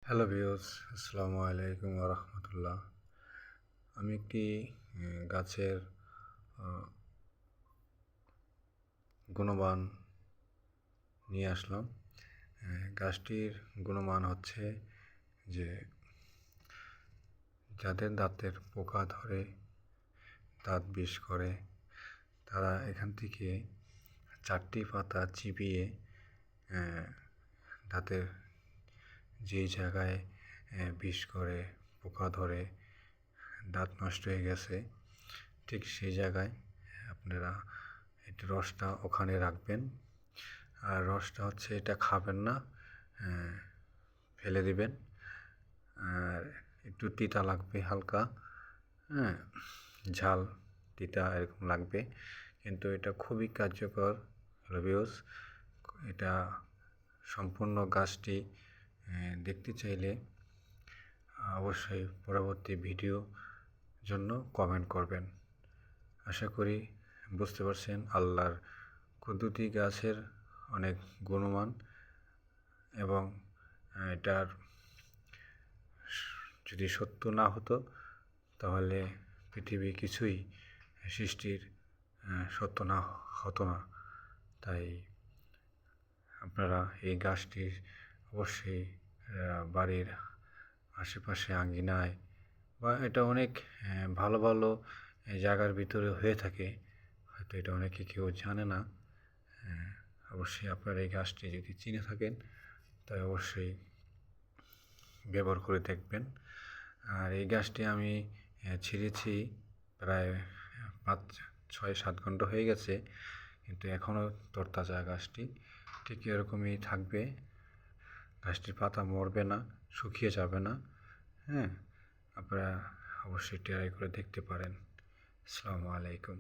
Hello viewers, আসসালামু আলাইকুম ওয়া রাহমাতুল্লাহ। আমি একটি গাছের গুণমান নিয়ে আসলাম। গাছটির গুণমান হচ্ছে যে যাদের দাঁতের পোকা ধরে, দাঁত বিষ করে, তারা এখান থেকে 4টি পাতা চিবিয়ে দাঁতের যেই জায়গায় বিষ করে, পোকা ধরে, দাঁত নষ্ট হয়ে গেছে, ঠিক সেই জায়গায় আপনারা একটু রসটা ওখানে রাখবেন। আর রসটা হচ্ছে এটা খাবেন না, ফেলে দিবেন। আর একটু তিতা লাগবে হালকা, হ্যাঁ, ঝাল তিতা এরকম লাগবে, কিন্তু এটা খুবই কার্যকর ভিউয়ার্স। এটা সম্পূর্ণ গাছটি দেখতে চাইলে অবশ্যই পরবর্তী ভিডিও জন্য কমেন্ট করবেন। আশা করি বুঝতে পারছেন আল্লাহর কুদরতি গাছের অনেক গুণমান, এবং এটার যদি সত্য না হতো তাহলে পৃথিবী কিছুই সৃষ্টির সত্য না হতো না। তাই আপনারা এই গাছটি অবশ্যই বাড়ির আশেপাশে আঙ্গিনায়, বা এটা অনেক ভালো ভালো জায়গার ভিতরে হয়ে থাকে, হয়তো এটা অনেকে কেউ জানে না। অবশ্যই আপনারা এই গাছটি যদি চিনে থাকেন তাই অবশ্যই ব্যবহার করে দেখবেন। আর এই গাছটি আমি ছিঁড়েছি প্রায় 5-6-7 ঘন্টা হয়ে গেছে, কিন্তু এখনও তরতাজা গাছটি, ঠিক এরকমই থাকবে। গাছটির পাতা মরবে না, শুকিয়ে যাবে না। হ্যাঁ, আপনারা অবশ্যই ট্রাই করে দেখতে পারেন। আসসালামু আলাইকুম।